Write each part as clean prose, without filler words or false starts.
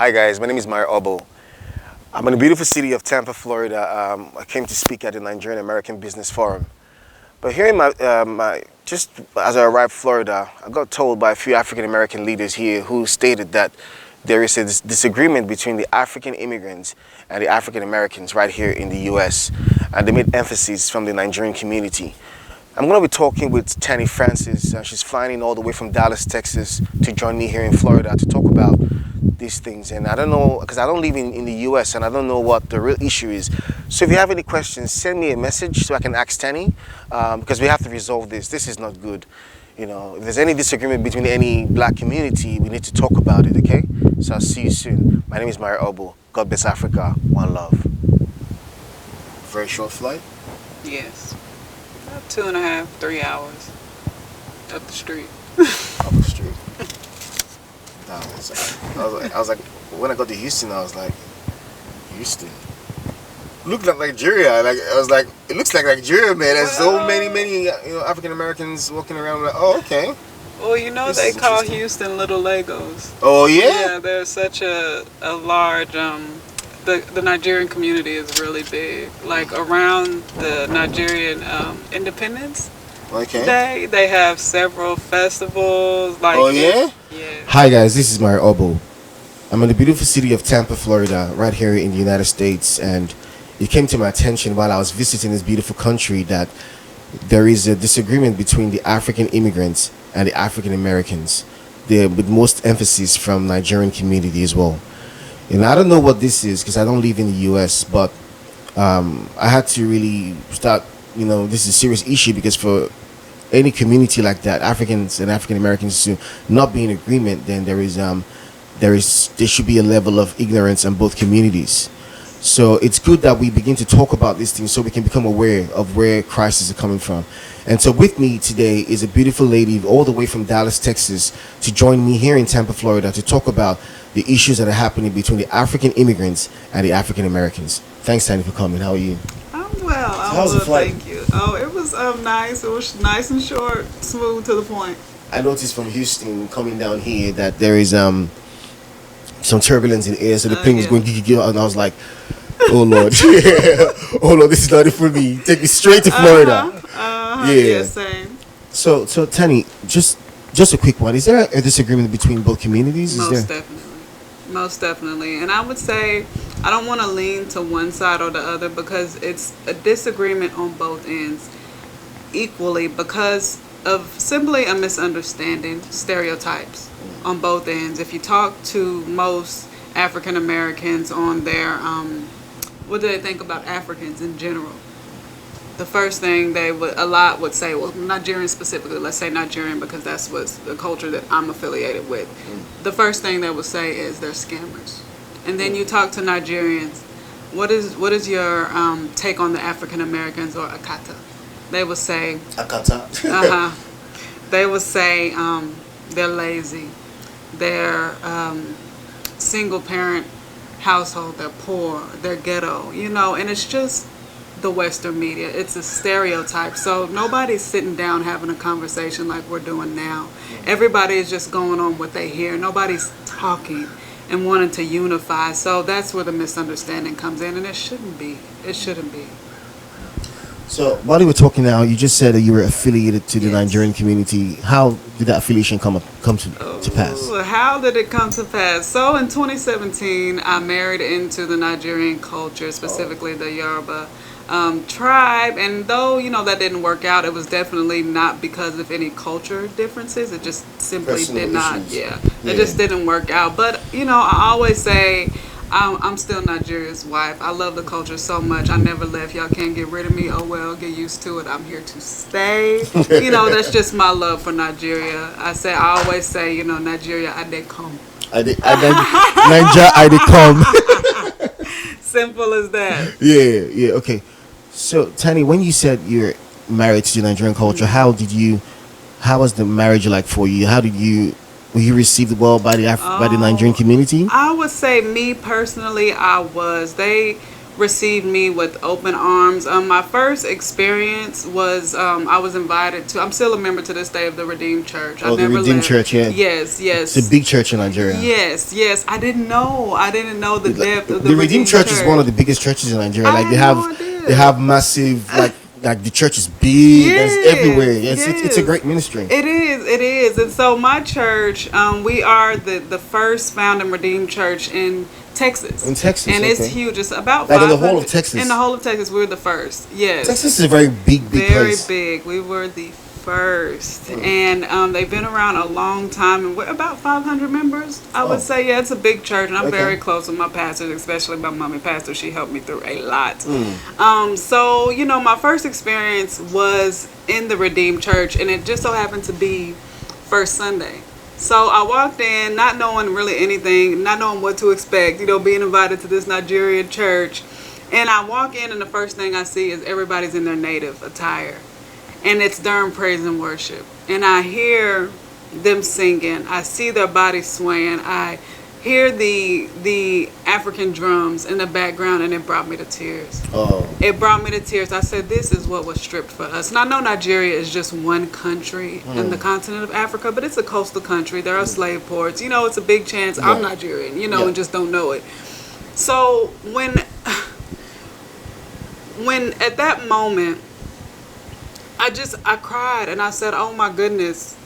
Hi guys, my name is Mario Obo. I'm in the beautiful city of Tampa, Florida. I came to speak at the Nigerian American Business Forum. But here in just as I arrived in Florida, I got told by a few African American leaders here who stated that there is a disagreement between the African immigrants and the African Americans right here in the US. And they made emphasis from the Nigerian community. I'm going to be talking with Tani Francis. She's flying in all the way from Dallas, Texas to join me here in Florida to talk about these things. And I don't know, because I don't live in the US and I don't know what the real issue is. So if you have any questions, send me a message so I can ask Tani, because we have to resolve this. This is not good. You know, if there's any disagreement between any black community, we need to talk about it, okay? So I'll see you soon. My name is Mario Obo. God bless Africa. One love. Very short flight? Yes. About 2.5, 3 hours up the street. Up the street. I was like, when I got to Houston, I was like, Houston? Looked like Nigeria. Like I was like, it looks like Nigeria, man. There's so many African Americans walking around. Like, oh, okay. Well, This they is call interesting. Houston Little Lagos. Oh yeah. Yeah, there's such a large the Nigerian community is really big. Like around the Nigerian Independence Okay. Day, they have several festivals. Like Oh yeah. yeah. Hi guys, this is Mario Obo. I'm in the beautiful city of Tampa, Florida, right here in the United States, and it came to my attention while I was visiting this beautiful country that there is a disagreement between the African immigrants and the African Americans, with most emphasis from Nigerian community as well. And I don't know what this is because I don't live in the U.S., but I had to really start. This is a serious issue because for any community like that, Africans and African Americans to not be in agreement, then there should be a level of ignorance in both communities. So it's good that we begin to talk about these things so we can become aware of where crises are coming from. And so with me today is a beautiful lady all the way from Dallas, Texas, to join me here in Tampa, Florida, to talk about the issues that are happening between the African immigrants and the African Americans. Thanks, Tani, for coming. How are you? I'm well. How was the flight? Thank you. Oh, it was nice. It was nice and short, smooth to the point. I noticed from Houston coming down here that there is some turbulence in the air, so the plane was Yeah. going and I was like, oh Lord, oh Lord, this is not it for me. Take me straight to Florida. Yeah, same. So Tani, just a quick one. Is there a disagreement between both communities? Most definitely. And I would say I don't want to lean to one side or the other because it's a disagreement on both ends equally because of simply a misunderstanding, stereotypes on both ends. If you talk to most African Americans on their what do they think about Africans in general? The first thing a lot would say, well, Nigerian specifically, let's say Nigerian because that's what's the culture that I'm affiliated with. The first thing they would say is they're scammers. And then you talk to Nigerians, what is your take on the African Americans or Akata? They would say, Akata. They would say they're lazy, they're single parent household, they're poor, they're ghetto, and it's just the Western media. It's a stereotype. So nobody's sitting down having a conversation like we're doing now. Everybody is just going on what they hear. Nobody's talking and wanting to unify. So that's where the misunderstanding comes in, and it shouldn't be. It shouldn't be. So while you were talking now, you just said that you were affiliated to the Yes. Nigerian community. How did that affiliation come to pass? Ooh, how did it come to pass? So in 2017, I married into the Nigerian culture, specifically the Yoruba tribe. And though, that didn't work out, it was definitely not because of any culture differences. It just simply Personal did not. issues. Yeah, Yeah. it just didn't work out. But, I always say I'm still Nigeria's wife. I love the culture so much. I never left. Y'all can't get rid of me. Oh, well, get used to it. I'm here to stay. That's just my love for Nigeria. I always say, Nigeria, I did come. Nigeria, I did come. Simple as that. Yeah, okay. So, Tani, when you said you're married to the Nigerian culture, how was the marriage like for you? Were you received well by the Nigerian community? I would say me personally, I was. received me with open arms. My first experience was I was invited to. I'm still a member to this day of the Redeemed Church. Oh, the Redeemed Church, yeah. Yes, yes. It's a big church in Nigeria. Yes, yes. I didn't know. I didn't know the depth of The Redeemed Church is one of the biggest churches in Nigeria. I Like had no idea. they have massive like the church is big. Yes, It's everywhere. It's yes. a great ministry. It is. And so my church, we are the first found and redeemed church in Texas. In Texas, and okay. it's huge. It's about Like in the 500 whole of Texas? In the whole of Texas, we're the first. Yes, Texas is a very big very place. big. We were the first, and they've been around a long time, and we're about 500 members. I would say, yeah, it's a big church, and I'm Okay. very close with my pastors, especially my mommy pastor. She helped me through a lot. Mm. So my first experience was in the Redeemed Church, and it just so happened to be first Sunday. So I walked in not knowing really anything, not knowing what to expect, being invited to this Nigerian church. And I walk in, and the first thing I see is everybody's in their native attire. And it's during praise and worship. And I hear them singing. I see their bodies swaying. I hear the African drums in the background, and it brought me to tears. Oh. It brought me to tears. I said, this is what was stripped for us. And I know Nigeria is just one country in the continent of Africa, but it's a coastal country. There are slave ports. It's a big chance I'm Nigerian, and just don't know it. So when at that moment, I cried, and I said, oh my goodness,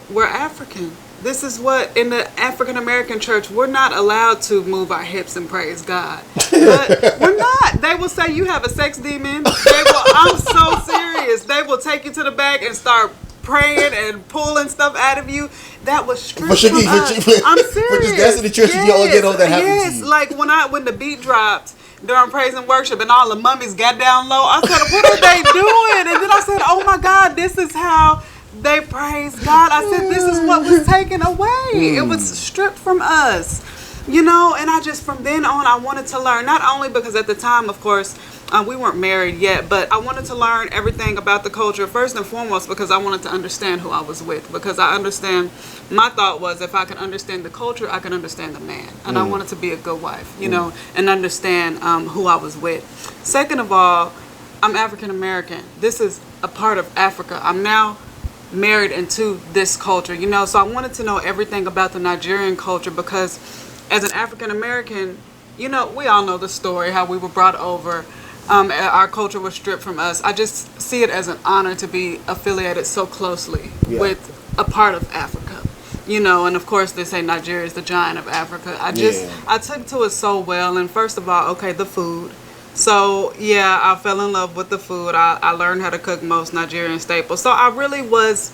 we're African. This is what, in the African American church, we're not allowed to move our hips and praise God. But we're not. They will say you have a sex demon. I'm so serious. They will take you to the back and start praying and pulling stuff out of you. That was stripped from us. I'm serious. For just dancing in the church, you all get all that happened to you. Like when the beat dropped during praise and worship, and all the mummies got down low, I said, what are they doing? And then I said, oh my God, this is how they praise God. I said, this is what was taken away. It was stripped from us. And I just, from then on, I wanted to learn, not only because at the time, of course, we weren't married yet, but I wanted to learn everything about the culture, first and foremost, because I wanted to understand who I was with. Because my thought was, if I could understand the culture, I could understand the man. And I wanted to be a good wife, and understand who I was with. Second of all, I'm African American. This is a part of Africa. I'm now married into this culture, so I wanted to know everything about the Nigerian culture, because as an African American, we all know the story, how we were brought over. Our culture was stripped from us. I just see it as an honor to be affiliated so closely with a part of Africa, and of course they say Nigeria is the giant of Africa. I took to it so well. And first of all, okay, the food. So yeah, I fell in love with the food. I learned how to cook most Nigerian staples. So I really was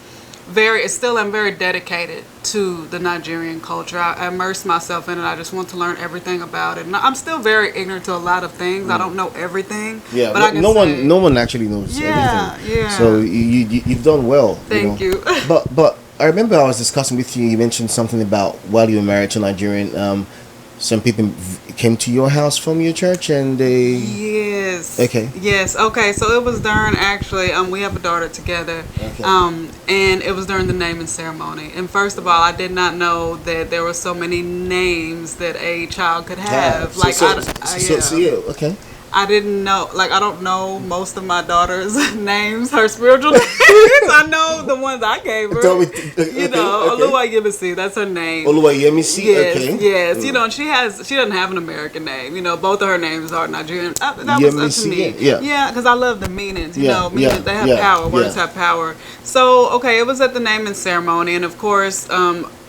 I'm very dedicated to the Nigerian culture. I immersed myself in it. I just want to learn everything about it. And I'm still very ignorant to a lot of things. I don't know everything. Yeah, but no one actually knows everything. Yeah. So you've done well. Thank you. But I remember I was discussing with you. You mentioned something about while you were married to Nigerian. Some people came to your house from your church, and they... Yes. Okay. Yes. Okay. So it was during, actually, we have a daughter together. Okay. And it was during the naming ceremony. And first of all, I did not know that there were so many names that a child could have. Okay. I didn't know, I don't know most of my daughter's names, her spiritual names. I know the ones I gave her. Oluwayemisi, that's her name. Oluwayemisi, yes, okay. Yes, and she doesn't have an American name. Both of her names are Nigerian. That was up to me. Yeah, because I love the meanings. Meanings, they have power. Words have power. So, okay, it was at the naming ceremony, and of course,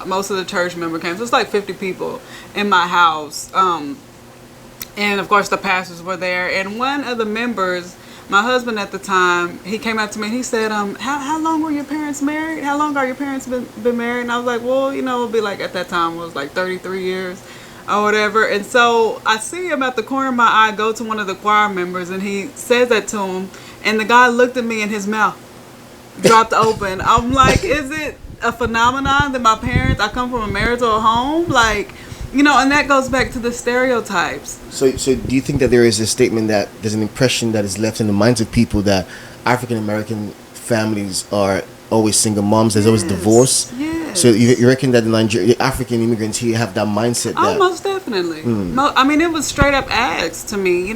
most of the church members came. So it's like 50 people in my house. And of course the pastors were there, and one of the members, my husband at the time, he came up to me and he said, how long were your parents married? How long are your parents been married? And I was like, well, it'll be like, at that time it was like 33 years or whatever. And so I see him at the corner of my eye go to one of the choir members, and he says that to him, and the guy looked at me and his mouth dropped open. I'm like, is it a phenomenon that I come from a marital home? And that goes back to the stereotypes. So do you think that there is a statement that there's an impression that is left in the minds of people that African American families are always single moms, there's always divorce? Yes. So you reckon that the African immigrants here have that mindset? Oh, most definitely. It was straight up asked to me,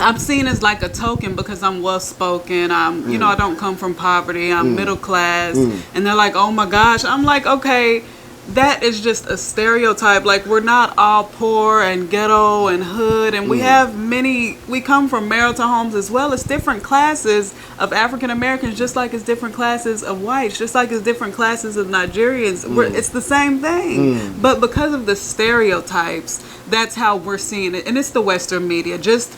I'm seen as like a token because I'm well spoken. You know, I don't come from poverty. I'm middle class, and they're like, "Oh my gosh!" I'm like, "Okay, that is just a stereotype. Like, we're not all poor and ghetto and hood, and we have many. We come from marital homes as well as different classes of African Americans, just like it's different classes of whites, just like it's different classes of Nigerians. It's the same thing, but because of the stereotypes, that's how we're seeing it, and it's the Western media. Just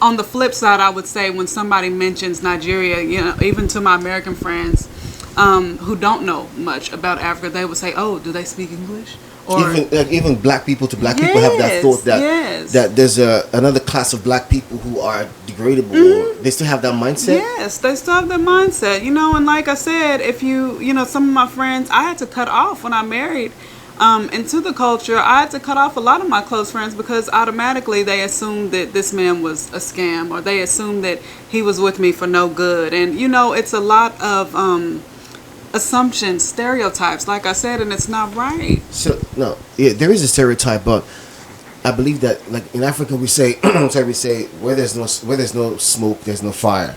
on the flip side, I would say when somebody mentions Nigeria, you know, even to my American friends who don't know much about Africa, they would say, "Oh, do they speak English?" Or Even black people to black people have that thought that that there's another class of black people who are degradable. Or they still have that mindset. yes, they still have that mindset, you know. And like I said, if you know, some of my friends, I had to cut off when I married into the culture. I had to cut off a lot of my close friends because automatically they assumed that this man was a scam, or they assumed that he was with me for no good. And you know, it's a lot of assumptions, stereotypes, like I said, and it's not right. So no, yeah, there is a stereotype, but I believe that, like in Africa, we say, sorry, we say where there's no smoke, there's no fire.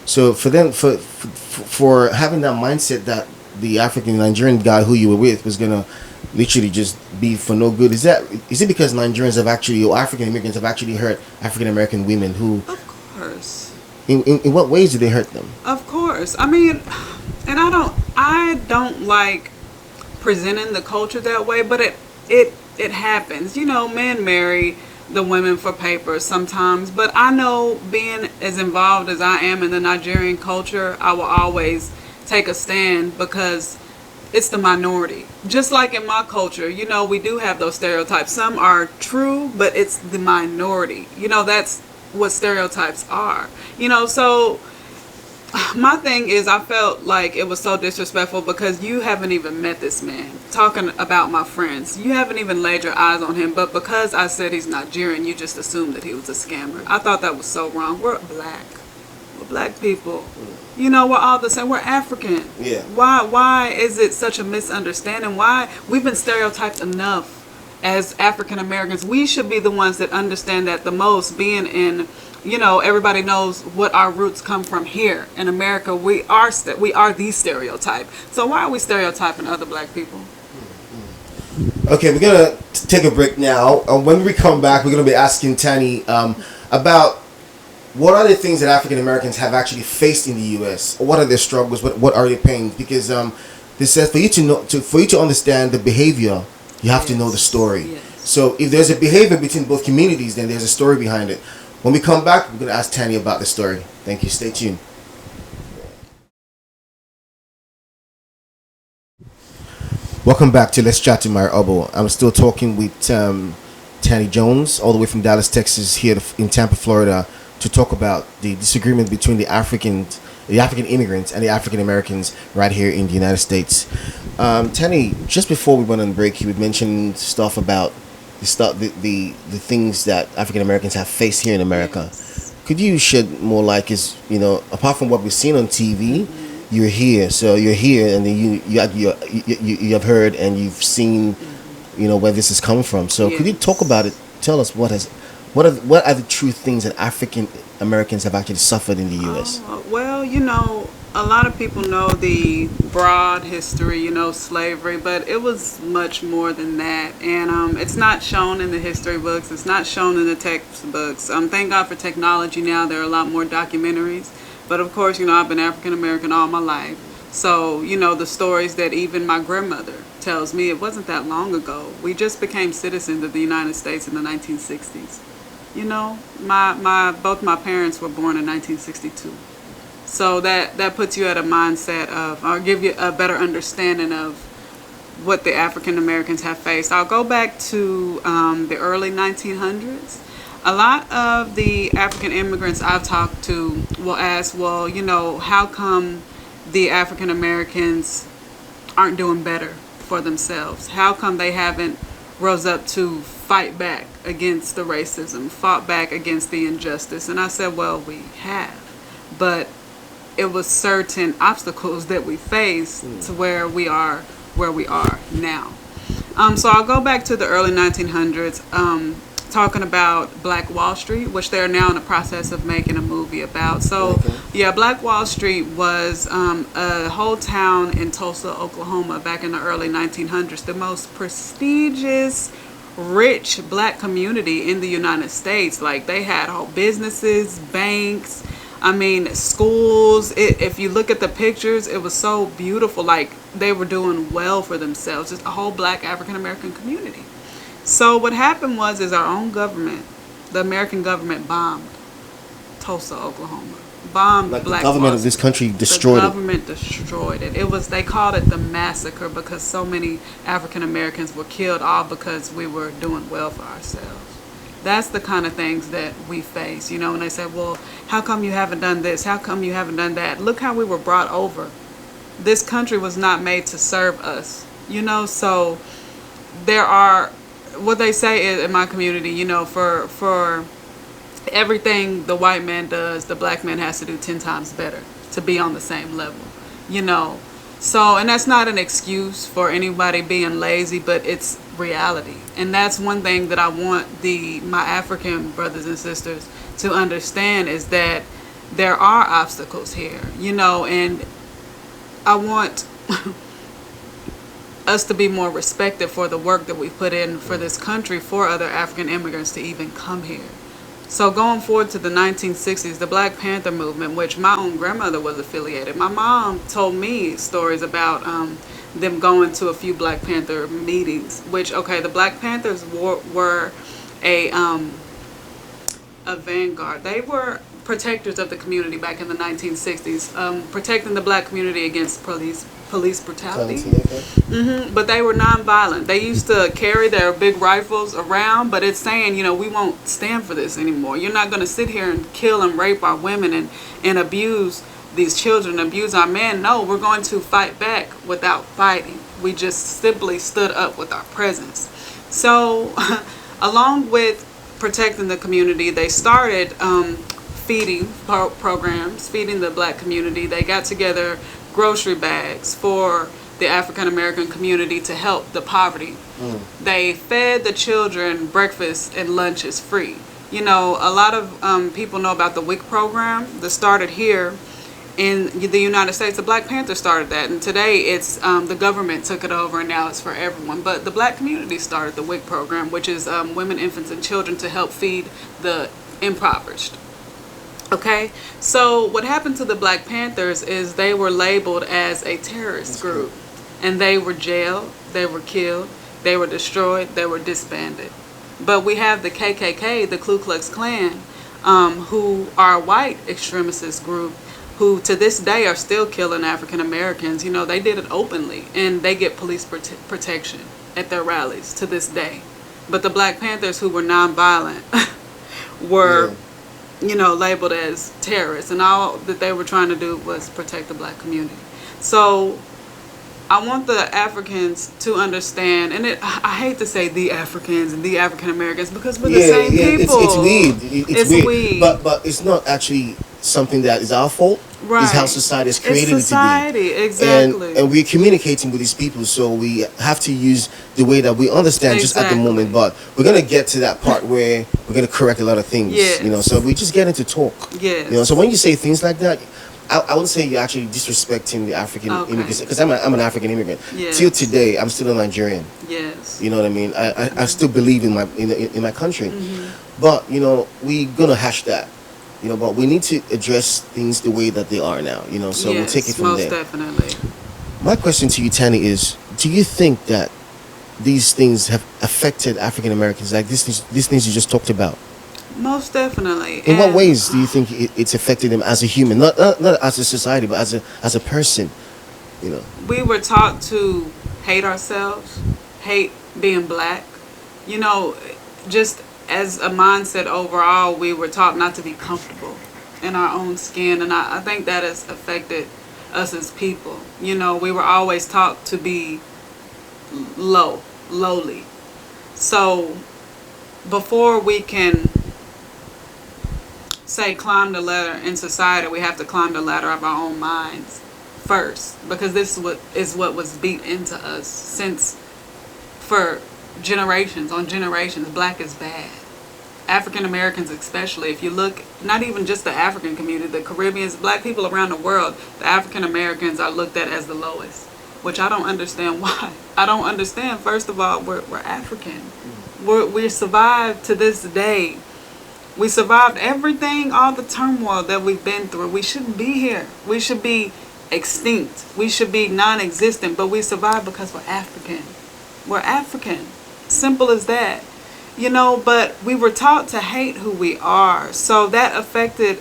So for them, for having that mindset that the African Nigerian guy who you were with was gonna literally just be for no good, is it because Nigerians have actually, or African Americans have actually hurt African American women who? Of course. In what ways do they hurt them? Of course. I mean, and I don't like presenting the culture that way, but it happens. You know, men marry the women for paper sometimes, but I know, being as involved as I am in the Nigerian culture, I will always take a stand because it's the minority. Just like in my culture, you know, we do have those stereotypes. Some are true, but it's the minority. You know, that's what stereotypes are. You know, so my thing is, I felt like it was so disrespectful because you haven't even met this man. Talking about my friends, you haven't even laid your eyes on him, but because I said he's Nigerian, you just assumed that he was a scammer. I thought that was so wrong. We're black people. You know, we're all the same. We're African. Yeah. Why is it such a misunderstanding? Why we've been stereotyped enough as African Americans? We should be the ones that understand that the most, being in, you know, everybody knows what our roots come from here in America. We are the stereotype. So why are we stereotyping other black people? Okay, we're gonna take a break now. When we come back, we're gonna be asking Tani about what are the things that African Americans have actually faced in the U.S. What are their struggles? What are their pains? Because they said for you to know, for you to understand the behavior, you have to know the story. Yes. So if there's a behavior between both communities, then there's a story behind it. When we come back, we're gonna ask Tani about the story. Thank you. Stay tuned. Welcome back to Let's Chat to My Elbow. I'm still talking with Tani Jones, all the way from Dallas, Texas, here in Tampa, Florida, to talk about the disagreement between the African immigrants and the African Americans right here in the United States. Tani, just before we went on break, you had mentioned stuff about the things that African Americans have faced here in America. Yes. Could you shed more light? Because, you know, apart from what we've seen on TV, you're here, and then you have heard and you've seen, you know, where this has come from. So could you talk about it? Tell us what are the true things that African Americans have actually suffered in the U.S.? Well, you know, a lot of people know the broad history, you know, slavery, but it was much more than that. And it's not shown in the history books. It's not shown in the textbooks. Thank God for technology now. There are a lot more documentaries. But of course, you know, I've been African American all my life. So, you know, the stories that even my grandmother tells me, it wasn't that long ago. We just became citizens of the United States in the 1960s. You know, both my parents were born in 1962. So that puts you at a mindset of, or give you a better understanding of what the African Americans have faced. I'll go back to the early 1900s. A lot of the African immigrants I've talked to will ask, well, you know, how come the African Americans aren't doing better for themselves? How come they haven't rose up to fight back against the racism, fought back against the injustice? And I said, well, we have, but it was certain obstacles that we faced to where we are now. So I'll go back to the early 1900s. talking about Black Wall Street, which they're now in the process of making a movie about. So, Okay. yeah, Black Wall Street was a whole town in Tulsa, Oklahoma, back in the early 1900s, the most prestigious, rich black community in the United States. Like, they had whole businesses, banks, I mean, schools. If you look at the pictures, it was so beautiful. Like, they were doing well for themselves. Just a whole black African American community. So what happened was, is our own government, the American government, bombed Tulsa, Oklahoma. Bombed Like the Black government Wall of this Street. country The destroyed it. government destroyed it. It was, they called it the massacre because so many African Americans were killed, all because we were doing well for ourselves. That's the kind of things that we face, you know, when they say, well, how come you haven't done this? How come you haven't done that? Look how we were brought over. This country was not made to serve us, you know, so there are, what they say is, in my community, you know, for everything the white man does, the black man has to do 10 times better to be on the same level, you know. So, and that's not an excuse for anybody being lazy, but it's reality. And that's one thing that I want my African brothers and sisters to understand, is that there are obstacles here, you know, and I want us to be more respected for the work that we put in for this country, for other African immigrants to even come here. So going forward to the 1960s, the Black Panther movement, which my own grandmother was affiliated. My mom told me stories about them going to a few Black Panther meetings, which, okay, the Black Panthers were a vanguard. They were protectors of the community back in the 1960s, protecting the black community against police brutality. But they were nonviolent. They used to carry their big rifles around, but it's saying, you know, we won't stand for this anymore. You're not going to sit here and kill and rape our women and abuse these children, abuse our men. No, we're going to fight back without fighting. We just simply stood up with our presence. So along with protecting the community, they started feeding programs, feeding the black community. They got together grocery bags for the African American community to help the poverty. They fed the children breakfast and lunches free. You know, a lot of people know about the WIC program that started here in the United States. The Black Panther started that, and today it's the government took it over, and now it's for everyone. But the black community started the WIC program, which is women, infants, and children, to help feed the impoverished. Okay, so what happened to the Black Panthers is they were labeled as a terrorist group, and they were jailed, they were killed, they were destroyed, they were disbanded. But we have the KKK, the Ku Klux Klan, who are a white extremist group, who to this day are still killing African Americans. You know, they did it openly, and they get police protection at their rallies to this day. But the Black Panthers, who were nonviolent, were, you know, labeled as terrorists, and all that they were trying to do was protect the black community. So I want the Africans to understand, and I hate to say the Africans and the African Americans, because we're the same people. It's weird. It's weird. weird. But it's not actually something that is our fault. Right. It's how society is created It's society, it to be. exactly. And we're communicating with these people, so we have to use the way that we understand just at the Exactly. moment. But we're gonna get to that part where we're gonna correct a lot of things. Yes. You know, so we just get into talk. Yes. You know, so when you say things like that, I wouldn't say you're actually disrespecting the African immigrants, because I'm an African immigrant. Yes. Till today, I'm still a Nigerian. Yes. You know what I mean? I still believe in my country, but you know, we're gonna hash that. You know, but we need to address things the way that they are now. You know, so we'll take it from most there. definitely. My question to you, Tani, is: do you think that these things have affected African Americans, like these things you just talked about? Most definitely. In what And ways do you think it's affected them as a human, not as a society, but as a person? You know. we were taught to hate ourselves, hate being black. You know, just as a mindset overall, we were taught not to be comfortable in our own skin, and I think that has affected us as people. You know, we were always taught to be lowly. So before we can say climb the ladder in society, we have to climb the ladder of our own minds first, because this is what was beat into us since for generations on generations. Black is bad. African Americans especially, if you look, not even just the African community, the Caribbeans, black people around the world, the African Americans are looked at as the lowest, which I don't understand why. I don't understand. First of all, we're African. We survived to this day. We survived everything, all the turmoil that we've been through. We shouldn't be here. We should be extinct. We should be non-existent, but we survived because we're African. We're African. Simple as that. You know, but we were taught to hate who we are. So that affected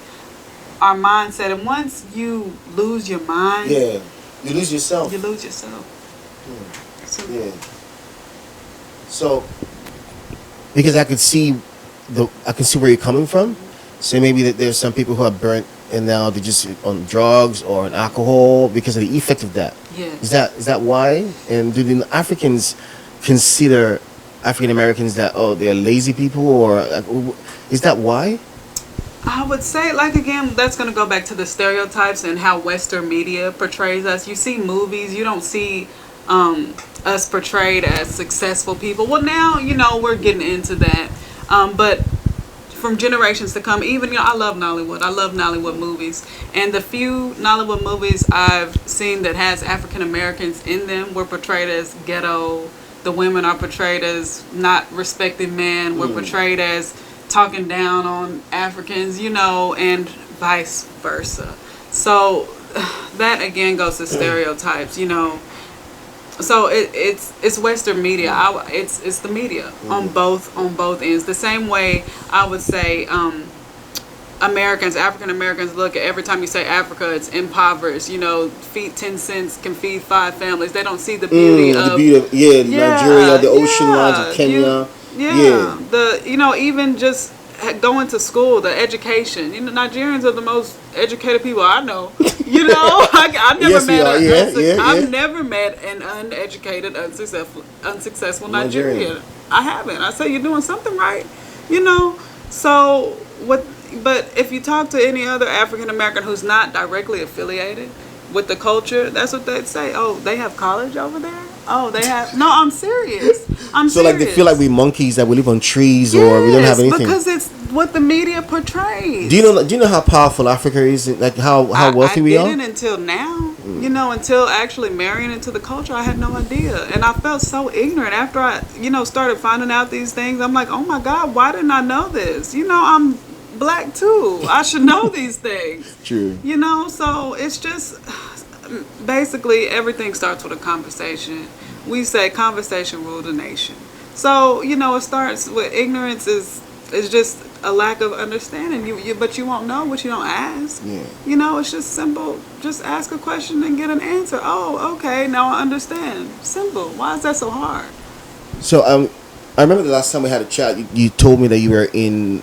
our mindset. And once you lose your mind, Yeah, you lose yourself. you lose yourself. So, Yeah. So, because I can see where you're coming from. So maybe that there's some people who are burnt and now they're just on drugs or on alcohol because of the effect of that. yes. Is that why? And do the Africans consider African Americans that they're lazy people, or is that why? I would say, like, again, that's going to go back to the stereotypes and how Western media portrays us. You see movies, you don't see us portrayed as successful people. Well, now, you know, we're getting into that. But from generations to come, even, you know, I love Nollywood. I love Nollywood movies. And the few Nollywood movies I've seen that has African Americans in them were portrayed as ghetto. The women are portrayed as not respecting men. We're portrayed as talking down on Africans, you know, and vice versa. So that again goes to stereotypes, you know. So it's Western media. It's the media on both ends. The same way I would say African Americans look at every time you say Africa, it's impoverished. You know, feed 10 cents can feed 5 families. They don't see the beauty of Nigeria, the ocean lines of Kenya. Even just going to school, the education. You know, Nigerians are the most educated people I know. You know, I've never met an uneducated, unsuccessful Nigerian. I haven't. I say you're doing something right. You know, so what? But if you talk to any other African American who's not directly affiliated with the culture, that's what they'd say. Oh, they have college over there? Oh, they have... No, I'm serious. So like they feel like we monkeys that we live on trees, or we don't have anything. Because it's what the media portrays. Do you know how powerful Africa is? Like how wealthy we are? I didn't until now. You know, until actually marrying into the culture, I had no idea. And I felt so ignorant after I, you know, started finding out these things. I'm like, oh my God, why didn't I know this? You know, I'm black too. I should know these things. True. You know, so it's just basically everything starts with a conversation. We say conversation ruled a nation. So, you know, it starts with ignorance is just a lack of understanding. But you won't know what you don't ask. Yeah. You know, it's just simple. Just ask a question and get an answer. Oh, okay, now I understand. Simple. Why is that so hard? So I remember the last time we had a chat, you told me that you were in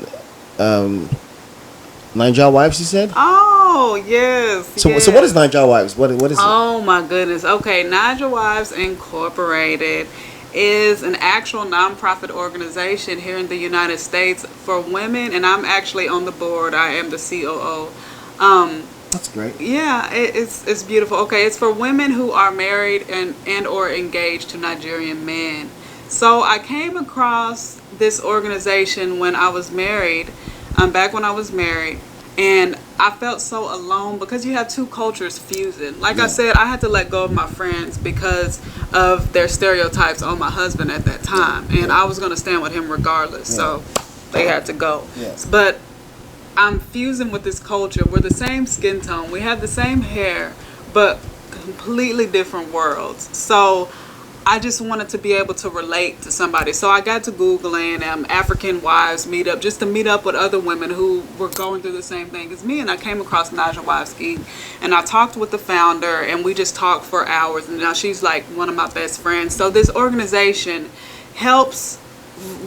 Niger Wives, you said? Oh, yes. So what is Niger Wives? What is it? Oh, my goodness. Okay, Niger Wives Incorporated is an actual nonprofit organization here in the United States for women, and I'm actually on the board. I am the COO. That's great. Yeah, it's beautiful. Okay, it's for women who are married and or engaged to Nigerian men. So I came across this organization when I was married, back when I was married, and I felt so alone because you have two cultures fusing. Like I said, I had to let go of my friends because of their stereotypes on my husband at that time, and I was going to stand with him regardless. So they had to go. Yes. But I'm fusing with this culture. We're the same skin tone. We have the same hair, but completely different worlds. So I just wanted to be able to relate to somebody. So I got to Googling African Wives Meetup just to meet up with other women who were going through the same thing as me. And I came across Niger Wives Inc. And I talked with the founder, and we just talked for hours. And now she's like one of my best friends. So this organization helps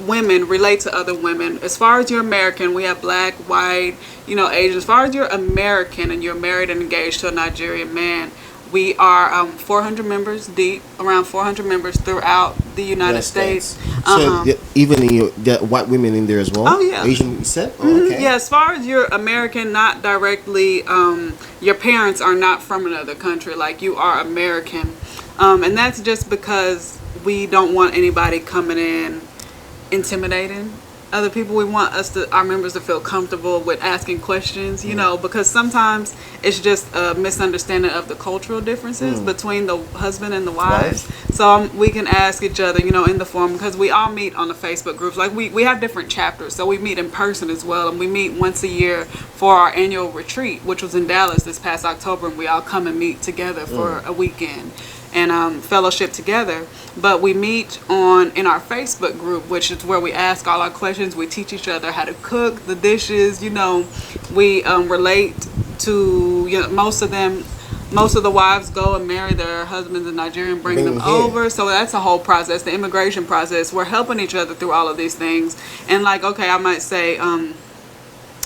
women relate to other women. As far as you're American, we have black, white, you know, Asian. As far as you're American and you're married and engaged to a Nigerian man, we are 400 members deep, around 400 members throughout the United States. So even in there are white women in there as well? Oh, yeah. Asian, you said? Oh, okay. Yeah, as far as you're American, not directly, your parents are not from another country, like you are American. And that's just because we don't want anybody coming in intimidating other people. We want our members to feel comfortable with asking questions, you know, because sometimes it's just a misunderstanding of the cultural differences between the husband and the wives. So we can ask each other, you know, in the forum, because we all meet on the Facebook groups. Like we have different chapters, so we meet in person as well, and we meet once a year for our annual retreat, which was in Dallas this past October, and we all come and meet together for a weekend and fellowship together. But we meet in our Facebook group, which is where we ask all our questions. We teach each other how to cook the dishes. You know, we relate to, you know, most of the wives go and marry their husbands in Nigeria and bring them over. So that's a whole process, the immigration process. We're helping each other through all of these things. And like, okay, I might say,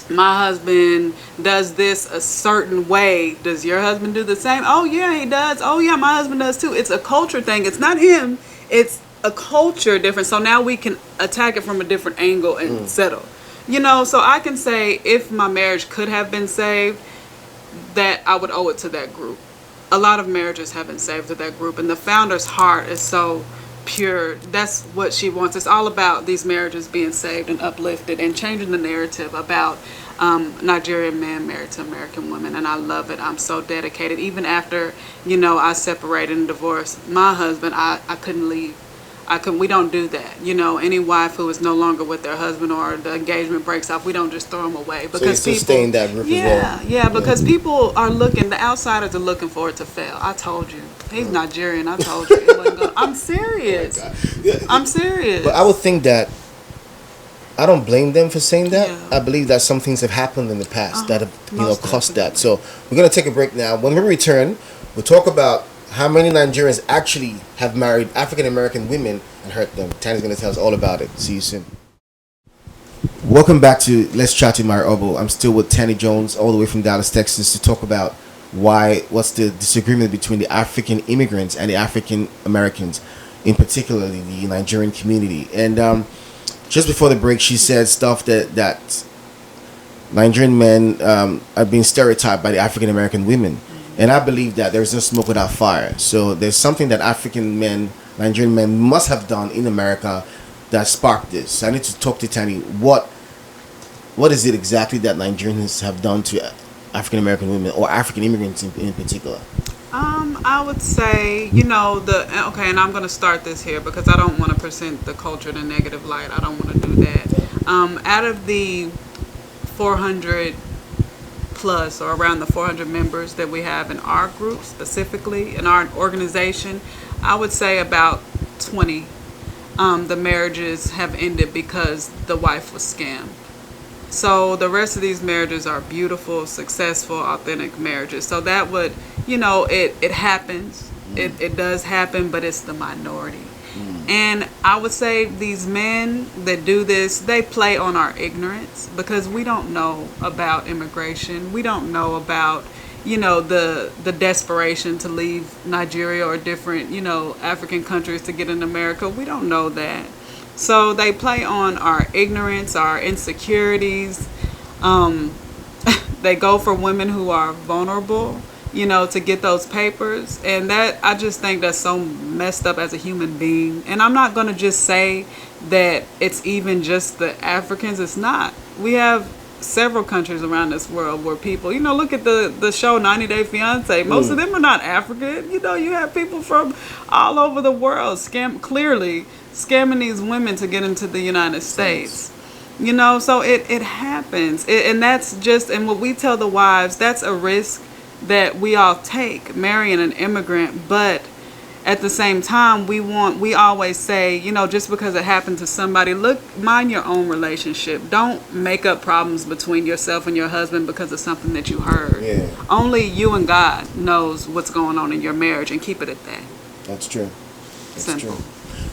my husband does this a certain way. Does your husband do the same? Oh yeah, he does. Oh yeah, my husband does too. It's a culture thing. It's not him. It's a culture difference. So now we can attack it from a different angle and settle. You know, so I can say if my marriage could have been saved, that I would owe it to that group. A lot of marriages have been saved to that group, and the founder's heart is so pure. That's what she wants. It's all about these marriages being saved and uplifted and changing the narrative about Nigerian men married to American women. And I love it. I'm so dedicated. Even after, you know, I separated and divorced my husband, I couldn't leave. We don't do that. You know, any wife who is no longer with their husband or the engagement breaks off, we don't just throw them away. Because so you still stay in that group as well? Yeah, because people are looking, the outsiders are looking for it to fail. I told you. He's Nigerian. I told you. It wasn't gonna, I'm serious. I'm serious. But I would think that, I don't blame them for saying that. Yeah. I believe that some things have happened in the past that have, you know, Most caused definitely. that. So we're going to take a break now. When we return, we'll talk about how many Nigerians actually have married African American women and hurt them. Tanya's going to tell us all about it. See you soon. Welcome back to Let's Chat with Mario Obo. I'm still with Tanya Jones, all the way from Dallas, Texas, to talk about what's the disagreement between the African immigrants and the African Americans, in particular the Nigerian community. And just before the break, she said stuff that Nigerian men are being stereotyped by the African American women. And I believe that there's no smoke without fire. So there's something that African men, Nigerian men, must have done in America that sparked this. I need to talk to Tani. What is it exactly that Nigerians have done to African American women or African immigrants in particular? I would say, you know, and I'm going to start this here because I don't want to present the culture in a negative light. I don't want to do that. Out of the 400 plus, or around the 400 members that we have in our group, specifically in our organization, I would say about 20 the marriages have ended because the wife was scammed. So the rest of these marriages are beautiful, successful, authentic marriages. So that would, you know, it happens. It does happen, but it's the minority. And I would say these men that do this, they play on our ignorance because we don't know about immigration. We don't know about, you know, the desperation to leave Nigeria or different, you know, African countries to get in America. We don't know that. So they play on our ignorance, our insecurities. They go for women who are vulnerable, you know, to get those papers. And that, I just think that's so messed up as a human being. And I'm not going to just say that it's even just the Africans. It's not. We have several countries around this world where people, you know, look at the show 90 Day Fiance. Most of them are not African. You know, you have people from all over the world scamming these women to get into the United States. You know, so it happens. And that's just, and what we tell the wives, that's a risk that we all take, marrying an immigrant. But at the same time, we always say, you know, just because it happened to somebody, mind your own relationship. Don't make up problems between yourself and your husband because of something that you heard. Yeah. Only you and God knows what's going on in your marriage, and keep it at that. That's true. That's Simple. true.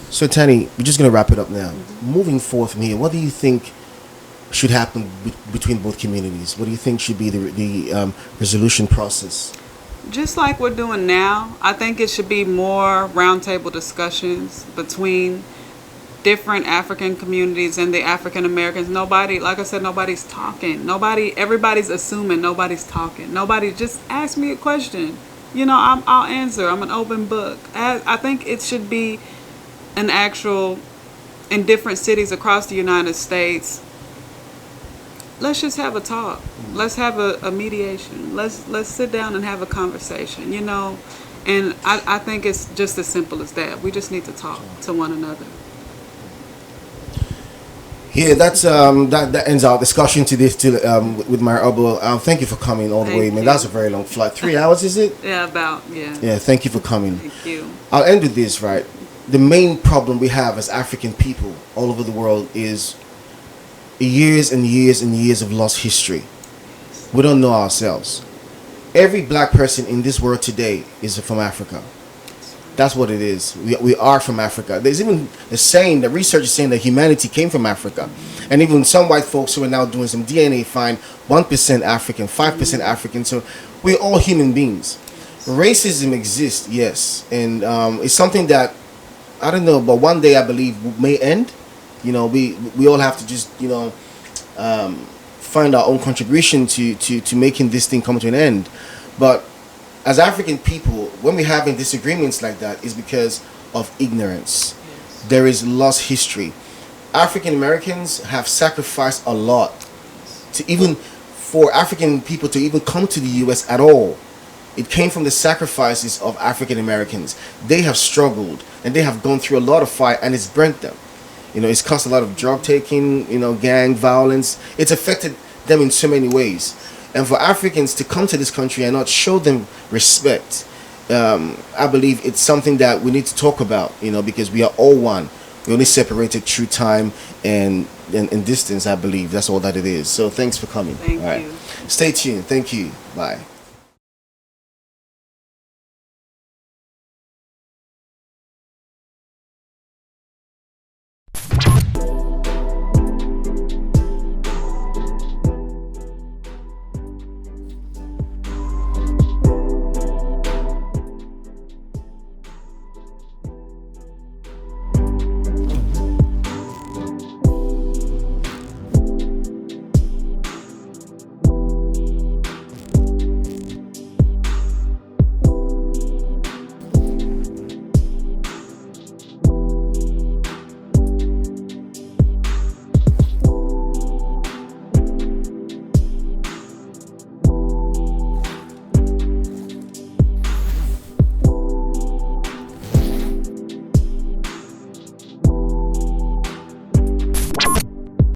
So, Tani, we're just going to wrap it up now. Moving forward from here, what do you think should happen between both communities? What do you think should be the resolution process? Just like we're doing now, I think it should be more roundtable discussions between different African communities and the African Americans. Nobody, like I said, nobody's talking. Everybody's assuming, nobody's talking. Nobody, just ask me a question. You know, I'll answer. I'm an open book. I think it should be an actual in different cities across the United States, let's just have a talk. Let's have a mediation. Let's sit down and have a conversation, you know. And I think it's just as simple as that. We just need to talk to one another. Yeah, that's that ends our discussion to this with my elbow. Thank you for coming all the Thank way, man. you. That's a very long flight. 3 hours, is it? Yeah, yeah. Yeah, thank you for coming. Thank you. I'll end with this, right? The main problem we have as African people all over the world is years and years and years of lost history. We don't know ourselves. Every black person in this world today is from Africa. That's what it is. We are from Africa. There's even the saying, the research is saying that humanity came from Africa. And even some white folks who are now doing some DNA find 1% African, 5% African. So we're all human beings. Racism exists, yes. And it's something that, I don't know, but one day I believe may end. You know, we all have to just, you know, find our own contribution to making this thing come to an end. But as African people, when we're having disagreements like that, is because of ignorance. Yes. There is lost history. African Americans have sacrificed a lot to even for African people to even come to the US at all. It came from the sacrifices of African Americans. They have struggled and they have gone through a lot of fight, and it's burnt them. You know, it's caused a lot of drug taking, you know, gang violence. It's affected them in so many ways. And for Africans to come to this country and not show them respect, I believe it's something that we need to talk about, you know, because we are all one. We only separated through time and distance, I believe. That's all that it is. So thanks for coming. Thank all right. you. Stay tuned. Thank you. Bye.